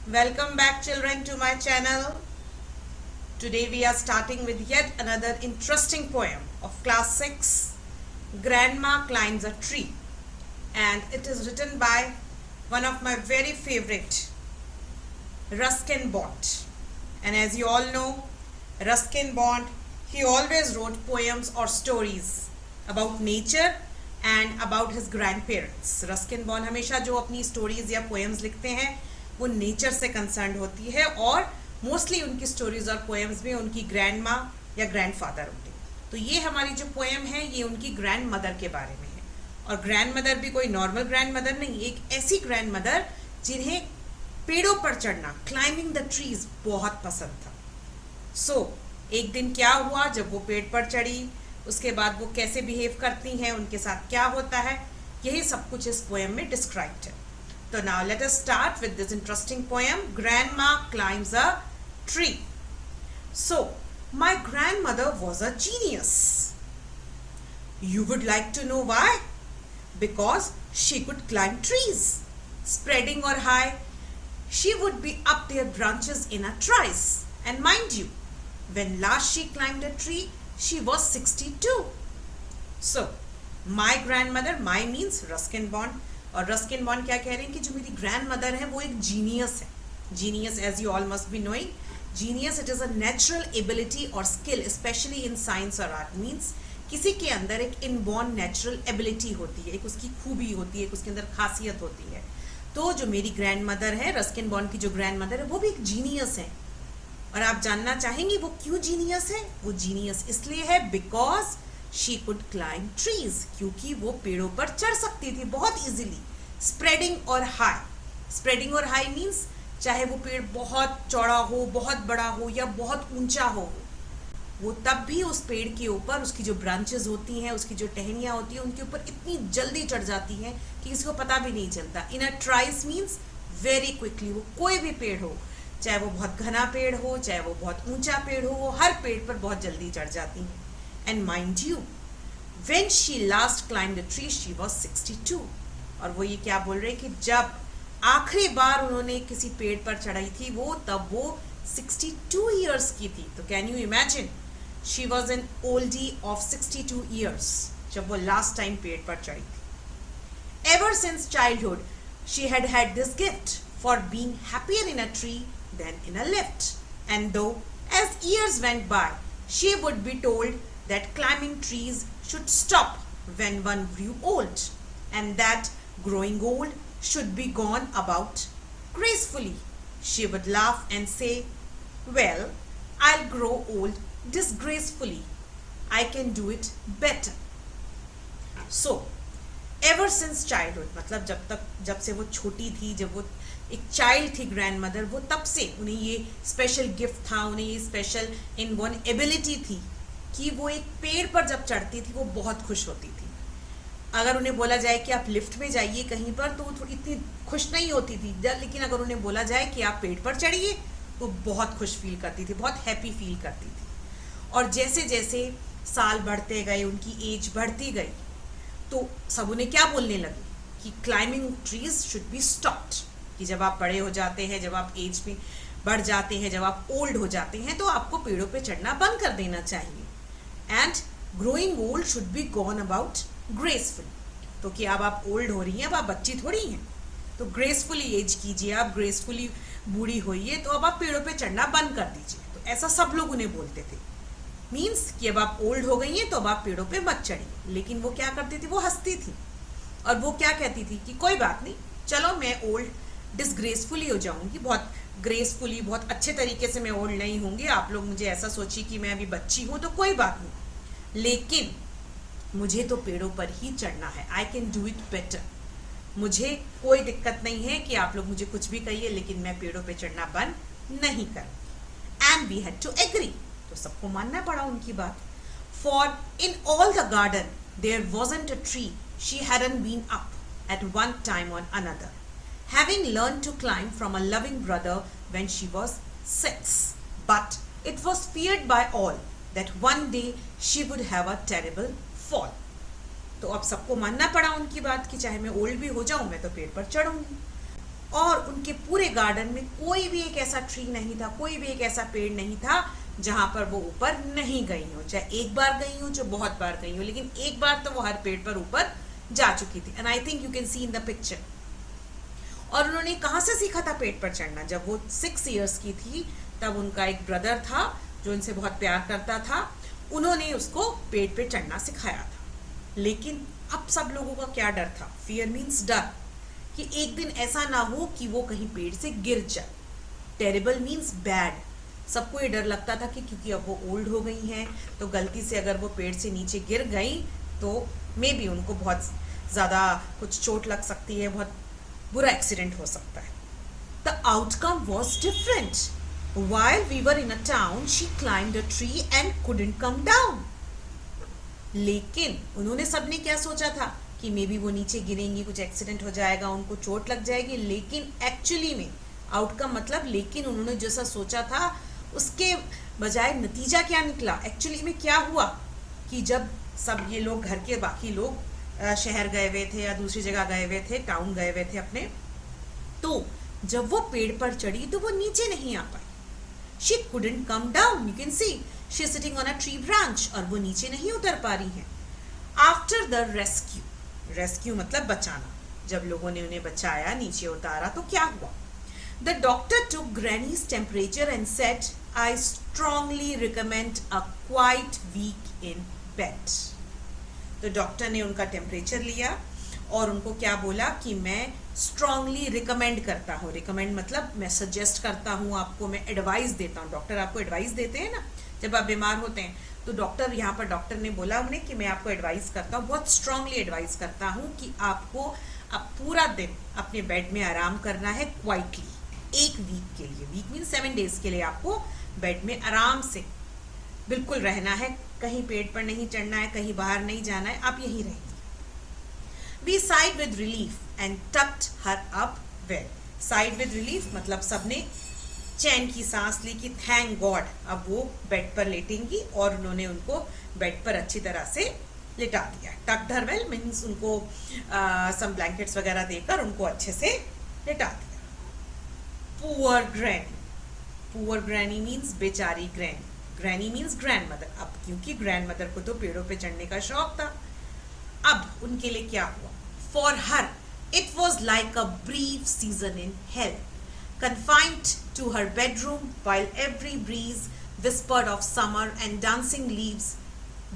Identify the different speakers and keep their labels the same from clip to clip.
Speaker 1: Welcome back, children, to my channel. Today we are starting with yet another interesting poem of class 6, Grandma Climbs a Tree, and it is written by one of my very favorite, Ruskin Bond. And as you all know, Ruskin Bond, he always wrote poems or stories about nature and about his grandparents. Ruskin Bond हमेशा जो अपनी stories या poems लिखते हैं वो nature से concern होती है और मोस्टली उनकी स्टोरीज और पोएम्स में उनकी ग्रैंड माँ या ग्रैंडफादर होते हैं। तो ये हमारी जो पोएम है ये उनकी ग्रैंड मदर के बारे में है। और ग्रैंड मदर भी कोई नॉर्मल ग्रैंड मदर नहीं, एक ऐसी ग्रैंड मदर जिन्हें पेड़ों पर चढ़ना, क्लाइंबिंग द ट्रीज, बहुत पसंद था। एक दिन क्या हुआ, जब वो पेड़ पर चढ़ी, उसके बाद वो कैसे बिहेव करती हैं, उनके साथ क्या होता है, यही सब कुछ इस पोएम में डिस्क्राइब्ड है। So now let us start with this interesting poem, Grandma Climbs a Tree. So, my grandmother was a genius. You would like to know why? Because she could climb trees. Spreading or high, she would be up their branches in a trice. And mind you, when last she climbed a tree, she was 62. So, my grandmother, my means Ruskin Bond. और Ruskin bond क्या कह रहे हैं कि जो मेरी grand mother है वो एक जीनियस है। Genius, as you all must be knowing, genius it is a natural ability और स्किल, स्पेशली इन साइंस और आर्ट। मीन्स किसी के अंदर एक इनबॉर्न नेचुरल एबिलिटी होती है, एक उसकी खूबी होती है, एक उसके अंदर खासियत होती है। तो जो मेरी ग्रैंड मदर है, रस्किन बॉन्ड की जो ग्रैंड मदर है, वो भी एक जीनियस है। और आप जानना चाहेंगे वो क्यों जीनियस है? वो जीनियस इसलिए है because she could climb trees, क्योंकि वो पेड़ों पर चढ़ सकती थी बहुत इजीली। स्प्रेडिंग और हाई, स्प्रेडिंग और हाई मीन्स चाहे वो पेड़ बहुत चौड़ा हो, बहुत बड़ा हो या बहुत ऊंचा हो, वो तब भी उस पेड़ के ऊपर उसकी जो ब्रांचेस होती हैं, उसकी जो टहनियाँ होती हैं, उनके ऊपर इतनी जल्दी चढ़ जाती हैं कि किसी को पता भी नहीं चलता। इन अ ट्राइस मीन्स वेरी क्विकली। वो कोई भी पेड़ हो, चाहे वो बहुत घना पेड़ हो, चाहे वो बहुत ऊंचा पेड़ हो, वो हर पेड़ पर बहुत जल्दी चढ़ जाती हैं। And mind you, when she last climbed a tree, she was 62. और वो ये क्या बोल रहे हैं कि जब आखिरी बार उन्होंने किसी पेड़ पर चढ़ाई थी वो, तब वो 62 years की थी। तो can you imagine, she was an Oldi of 62 years जब वो लास्ट टाइम पेड़ पर चढ़ी थी। Ever since childhood she had had this gift for being happier in a tree than in a lift, and though as years went by, she would be told that climbing trees should stop when one grew old, and that growing old should be gone about gracefully. She would laugh and say, well, I'll grow old disgracefully. I can do it better. So, ever since childhood, मतलब जब से वो छोटी थी, जब वो एक child थी ग्रैंड मदर, वो तब से उन्हें ये स्पेशल गिफ्ट था, उन्हें ये स्पेशल इनबॉर्न एबिलिटी थी कि वो एक पेड़ पर जब चढ़ती थी वो बहुत खुश होती थी। अगर उन्हें बोला जाए कि आप लिफ्ट में जाइए कहीं पर, तो वो थोड़ी इतनी खुश नहीं होती थी। लेकिन अगर उन्हें बोला जाए कि आप पेड़ पर चढ़िए, तो बहुत खुश फील करती थी, बहुत हैप्पी फील करती थी। और जैसे जैसे साल बढ़ते गए, उनकी एज बढ़ती गई, तो सब उन्हें क्या बोलने लगे कि climbing trees should be stopped, कि जब आप बड़े हो जाते हैं, जब आप एज में बढ़ जाते हैं, जब आप ओल्ड हो जाते हैं, तो आपको पेड़ों पे चढ़ना बंद कर देना चाहिए। And growing old should be gone about gracefully, तो कि अब आप ओल्ड हो रही हैं, अब आप बच्ची थोड़ी हैं, तो ग्रेसफुली एज कीजिए, आप ग्रेसफुली बूढ़ी होइए, तो अब आप पेड़ों पे चढ़ना बंद कर दीजिए। तो ऐसा सब लोग उन्हें बोलते थे। मीन्स कि अब आप ओल्ड हो गई हैं तो अब आप पेड़ों पे मत चढ़िए। लेकिन वो क्या करती थी, वो हंसती थी और वो क्या कहती थी कि कोई बात नहीं, चलो मैं ओल्ड डिसग्रेसफुली हो जाऊंगी, बहुत ग्रेसफुली, बहुत अच्छे तरीके से मैं ओल्ड नहीं होंगी। आप लोग मुझे ऐसा सोचिए कि मैं अभी बच्ची हूँ तो कोई बात नहीं, लेकिन मुझे तो पेड़ों पर ही चढ़ना है। I can do it better. मुझे कोई दिक्कत नहीं है कि आप लोग मुझे कुछ भी कहिए, लेकिन मैं पेड़ों पे चढ़ना बंद नहीं करूँ। And we had to agree, तो सबको मानना पड़ा उनकी बात। For in all the garden there wasn't a tree she hadn't been up at one time or another, having learned to climb from a loving brother when she was 6. But it was feared by all that one day she would have a terrible fall. तो अब सबको मानना पड़ा उनकी बात कि चाहे मैं ओल्ड भी हो जाऊं, मैं तो पेड़ पर चढ़ूंगी। और उनके पूरे गार्डन में कोई भी एक ऐसा ट्री नहीं था, कोई भी एक ऐसा पेड़ नहीं था जहां पर वो ऊपर नहीं गई हो। चाहे एक बार गई हो, चाहे बहुत बार गई हो, लेकिन एक बार तो वो हर पेड़ पर ऊपर जा चुकी थी। And I think you can see in the picture. और उन्होंने कहाँ से सीखा था पेड़ पर चढ़ना? जब वो 6 इयर्स की थी तब उनका एक ब्रदर था जो उनसे बहुत प्यार करता था, उन्होंने उसको पेड़ पे चढ़ना सिखाया था। लेकिन अब सब लोगों का क्या डर था? फियर मीन्स डर, कि एक दिन ऐसा ना हो कि वो कहीं पेड़ से गिर जाए। Terrible means bad. सबको ये डर लगता था कि क्योंकि अब वो ओल्ड हो गई हैं तो गलती से अगर वो पेड़ से नीचे गिर गई तो मे बी उनको बहुत ज़्यादा कुछ चोट लग सकती है, बहुत बुरा एक्सीडेंट हो सकता है। The outcome was different. While we were in a town, she climbed a tree and couldn't come down. लेकिन उन्होंने सबने क्या सोचा था कि मे बी वो नीचे गिरेंगी, कुछ एक्सीडेंट हो जाएगा, उनको चोट लग जाएगी। लेकिन एक्चुअली में आउटकम मतलब लेकिन उन्होंने जैसा सोचा था उसके बजाय नतीजा क्या निकला? एक्चुअली में क्या हुआ कि जब सब ये लोग, घर के बाकी लोग शहर गए हुए थे या दूसरी जगह गए हुए थे, टाउन गए हुए थे अपने, तो जब वो पेड़ पर चढ़ी तो वो नीचे नहीं आ पाई। She couldn't come down. You can see she's sitting on a tree branch और वो नीचे नहीं उतर पा रही हैं। After the rescue, rescue मतलब बचाना, जब लोगों ने उन्हें बचाया, नीचे उतारा, तो क्या हुआ? The doctor took Granny's temperature and said, I strongly recommend a quiet week in bed. तो डॉक्टर ने उनका टेम्परेचर लिया और उनको क्या बोला कि मैं स्ट्रांगली रिकमेंड करता हूँ। रिकमेंड मतलब मैं सजेस्ट करता हूँ आपको, मैं एडवाइस देता हूँ। डॉक्टर आपको एडवाइस देते हैं ना जब आप बीमार होते हैं, तो डॉक्टर यहाँ पर डॉक्टर ने बोला उन्हें कि मैं आपको एडवाइस करता हूँ, बहुत स्ट्रांगली एडवाइस करता हूँ कि आपको अब पूरा दिन अपने बेड में आराम करना है क्वाइटली, एक वीक के लिए। वीक मीन 7 डेज के लिए आपको बेड में आराम से बिल्कुल रहना है, कहीं पेड़ पर नहीं चढ़ना है, कहीं बाहर नहीं जाना है, आप यहीं रहेंगे। We sighed with relief and tucked her up well. Sighed with relief मतलब सबने चैन की सांस ली कि थैंक गॉड अब वो बेड पर लेटेंगी, और उन्होंने उनको बेड पर अच्छी तरह से लिटा दिया। tucked her well मीन्स उनको some blankets वगैरह देकर उनको अच्छे से लिटा दिया। Poor granny. Poor granny means बेचारी granny. Granny means grandmother. अब क्योंकि grandmother को तो पेड़ों पे चढ़ने का शौक था, अब उनके लिए क्या हुआ? For her, it was like a brief season in hell, confined to her bedroom while every breeze whispered of summer and dancing leaves.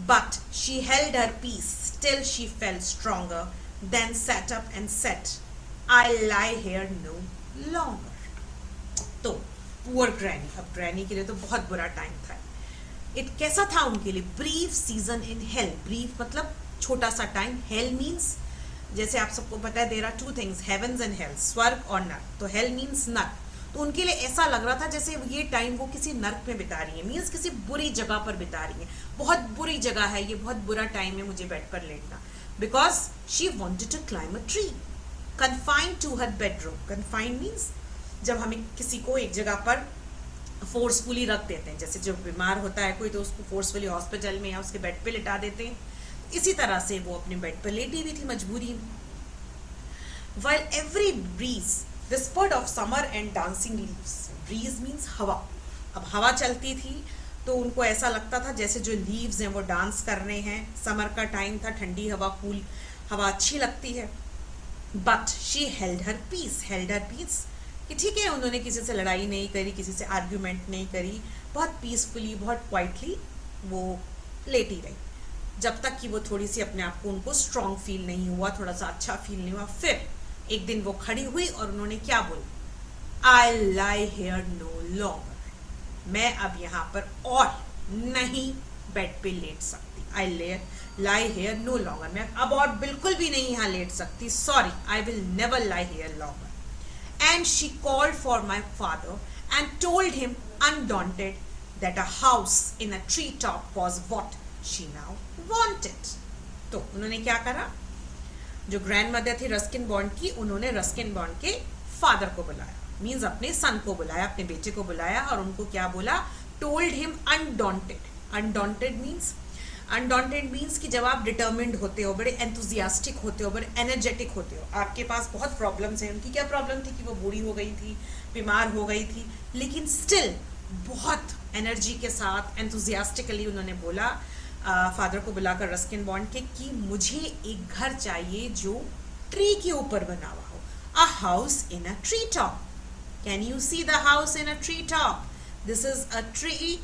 Speaker 1: But she held her peace till she felt stronger, then sat up and said, I'll lie here no longer. तो poor granny, अब granny के लिए तो बहुत बुरा time था। It कैसा था उनके लिए? Brief season in hell. Brief मतलब छोटा सा टाइम। हेल मीन्स जैसे आप सबको पता है there are 2 things, heavens and hell, स्वर्ग और नर्क। तो हेल मीन्स नर्क, तो उनके लिए ऐसा लग रहा था जैसे ये टाइम वो किसी नर्क में बिता रही है, मीन्स किसी बुरी जगह पर बिता रही है। बहुत बुरी जगह है ये, बहुत बुरा टाइम है मुझे बेड पर लेटना। Because she wanted to climb a tree, confined to her bedroom. Confined means जब हमें किसी को एक जगह पर फोर्सफुली रख देते हैं, जैसे जब बीमार होता है कोई तो उसको फोर्सफुली हॉस्पिटल में या उसके बेड पे लिटा देते हैं, इसी तरह से वो अपने बेड पर लेटी हुई थी मजबूरी में। While every breeze whispered of summer and dancing leaves. Breeze means हवा। अब हवा चलती थी तो उनको ऐसा लगता था जैसे जो लीव्स हैं वो डांस कर रहे हैं। समर का टाइम था, ठंडी हवा, कूल हवा अच्छी लगती है। But she held her peace. Held her peace कि ठीक है, उन्होंने किसी से लड़ाई नहीं करी, किसी से आर्ग्यूमेंट नहीं करी, बहुत पीसफुली, बहुत क्वाइटली वो लेटी रही, जब तक कि वो थोड़ी सी अपने आप को उनको स्ट्रॉन्ग फील नहीं हुआ, थोड़ा सा अच्छा फील नहीं हुआ। फिर एक दिन वो खड़ी हुई और उन्होंने क्या बोला? आई लाई हेयर नो लॉन्गर, मैं अब यहाँ पर और नहीं बेड पे लेट सकती। I lie here no longer, मैं अब और बिल्कुल भी नहीं यहाँ लेट सकती। Sorry, I will never lie here longer. And she called for my father and told him undaunted that a house in a tree top was what she now wanted. तो उन्होंने क्या करा? जो ग्रैंड मदर थी रस्किन बॉन्ड की, उन्होंने Ruskin bond के father को बुलाया, मीन्स अपने सन को बुलाया, अपने बेटे को बुलाया और उनको क्या बोला? Told him undaunted. Undaunted means undaunted means कि जब आप डिटर्मिन्ड होते हो, बड़े एंथुजियास्टिक होते हो, बड़े एनर्जेटिक होते हो, आपके पास बहुत प्रॉब्लम्स हैं। उनकी क्या प्रॉब्लम थी कि वो बूढ़ी हो गई थी, बीमार हो गई थी, लेकिन स्टिल बहुत एनर्जी के साथ एंथुजियास्टिकली उन्होंने बोला फादर को बुलाकर रस्किन बॉन्ड के कि मुझे एक घर चाहिए जो ट्री के ऊपर बना हुआ हो, अ house in a tree top. Can you see the house in a tree top? This is a tree,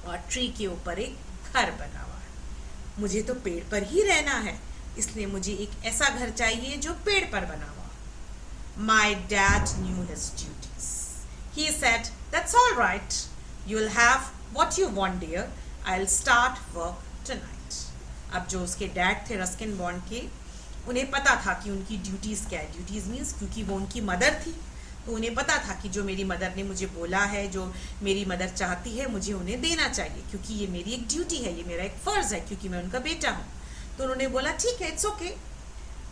Speaker 1: और ट्री के ऊपर एक घर बना हुआ है। मुझे तो पेड़ पर ही रहना है, इसलिए मुझे एक ऐसा घर चाहिए जो पेड़ पर बना हुआ हो। My dad knew his duties. He said, that's all right, you will have what you want dear, I will start work tonight. अब जो उसके डैड थे रस्किन बॉन्ड के, उन्हें पता था कि उनकी ड्यूटीज क्या है। ड्यूटीज मीन्स क्योंकि वो उनकी मदर थी, तो उन्हें पता था कि जो मेरी मदर ने मुझे बोला है, जो मेरी मदर चाहती है, मुझे उन्हें देना चाहिए, क्योंकि ये मेरी एक ड्यूटी है, ये मेरा एक फर्ज है, क्योंकि मैं उनका बेटा हूँ। तो उन्होंने बोला ठीक है, इट्स ओके,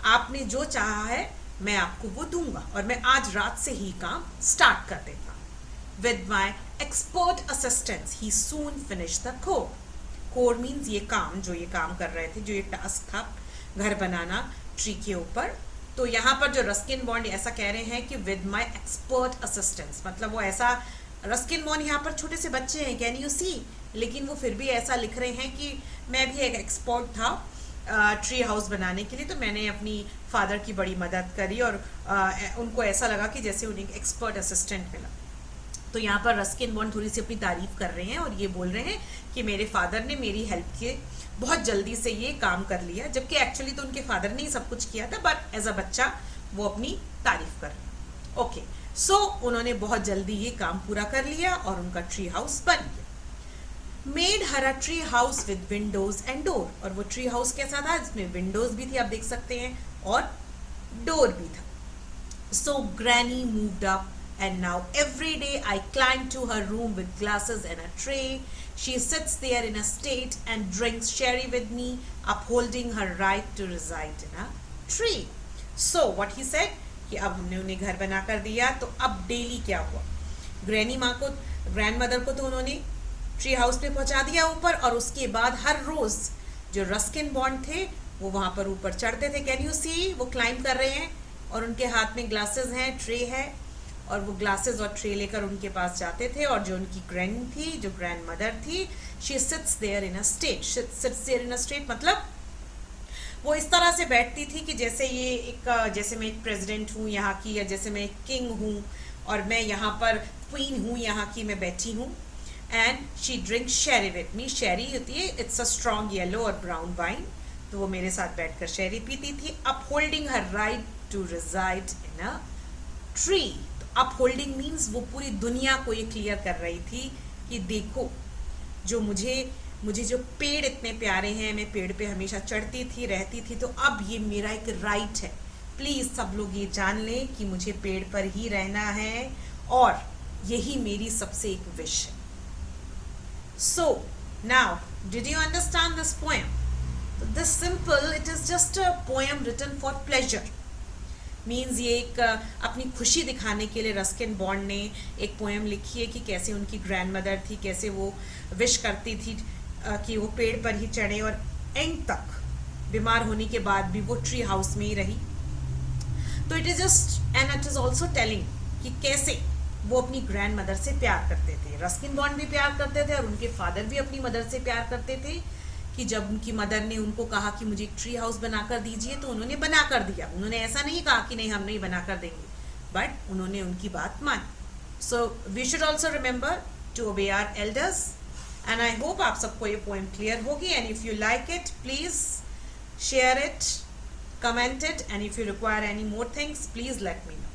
Speaker 1: आपने जो चाहा है मैं आपको वो दूंगा, और मैं आज रात से ही काम स्टार्ट कर देता हूँ। With my expert assistance he soon finish the core. Core means ये काम, जो ये काम कर रहे थे, जो ये टास्क था घर बनाना ट्री के ऊपर। तो यहाँ पर जो रस्किन बॉन्ड ऐसा कह रहे हैं कि विद माई एक्सपर्ट असिस्टेंस, मतलब वो ऐसा, रस्किन बॉन्ड यहाँ पर छोटे से बच्चे हैं, कैन यू सी, लेकिन वो फिर भी ऐसा लिख रहे हैं कि मैं भी एक एक्सपर्ट था ट्री हाउस बनाने के लिए, तो मैंने अपनी फादर की बड़ी मदद करी, और उनको ऐसा लगा कि जैसे उन्हें एक एक्सपर्ट असिस्टेंट मिला। तो यहाँ पर रस्किन बॉन्ड थोड़ी सी अपनी तारीफ कर रहे हैं और ये बोल रहे हैं कि मेरे फादर ने मेरी हेल्प के बहुत जल्दी से ये काम कर लिया, जबकि एक्चुअली तो उनके फादर ने ही सब कुछ किया था, बट एज अ बच्चा वो अपनी तारीफ कर रहे हैं। ओके, सो उन्होंने बहुत जल्दी ये काम पूरा कर लिया और उनका ट्री हाउस बन गया। Made her a tree house with Windows and door, और वो ट्री हाउस कैसा था, जिसमें विंडोज भी थी, आप देख सकते हैं, और डोर भी था। So granny moved up, and now every day I climb to her room with glasses and a tray. She sits there in a state and drinks sherry with me, upholding her right to reside in a tree. So what he said कि अब हमने उन्हें घर बना कर दिया, तो अब डेली क्या हुआ, ग्रैनी माँ को, ग्रैंड मदर को तो उन्होंने ट्री हाउस पे पहुंचा दिया ऊपर, और उसके बाद हर रोज जो रस्किन बॉन्ड थे वो वहां पर ऊपर चढ़ते थे। कैन यू सी, वो क्लाइंब कर रहे हैं और उनके हाथ में ग्लासेस हैं, ट्रे है, और वो ग्लासेस और ट्रे लेकर उनके पास जाते थे। और जो उनकी ग्रैंड थी, जो ग्रैंड मदर थी, she sits there in a state. Sits there in a state मतलब वो इस तरह से बैठती थी कि जैसे ये एक, जैसे मैं एक प्रेसिडेंट हूँ यहाँ की, या जैसे मैं एक किंग हूँ और मैं यहाँ पर क्वीन हूँ यहाँ की, मैं बैठी हूँ। And she drink sherry with me. Sherry होती है, इट्स अ स्ट्रॉन्ग येलो और ब्राउन वाइन, तो वो मेरे साथ बैठकर शेरी पीती थी। Upholding her right to reside in a tree. Upholding means वो पूरी दुनिया को ये क्लियर कर रही थी कि देखो, जो मुझे जो पेड़ इतने प्यारे हैं, मैं पेड़ पे हमेशा चढ़ती थी, रहती थी, तो अब ये मेरा एक राइट है। प्लीज सब लोग ये जान लें कि मुझे पेड़ पर ही रहना है, और यही मेरी सबसे एक विश है। So now did you understand this poem? This simple, it is just a poem written for pleasure. Means ये एक अपनी खुशी दिखाने के लिए रस्किन बॉन्ड ने एक पोएम लिखी है कि कैसे उनकी ग्रैंड मदर थी, कैसे वो विश करती थी कि वो पेड़ पर ही चढ़े, और एंड तक बीमार होने के बाद भी वो ट्री हाउस में ही रही। तो it is just, and it is also telling कि कैसे वो अपनी ग्रैंड मदर से प्यार करते थे। रस्किन बॉन्ड भी प्यार करते थे और उनके फादर भी अपनी मदर से प्यार करते थे, कि जब उनकी मदर ने उनको कहा कि मुझे एक ट्री हाउस बनाकर दीजिए, तो उन्होंने बनाकर दिया। उन्होंने ऐसा नहीं कहा कि नहीं हम नहीं बनाकर देंगे, बट उन्होंने उनकी बात मानी। So we should also remember to obey our elders. And I hope आप सबको ये पोएम क्लियर होगी। And if you like it, please share it, comment it, and if you require any more things, please let me no.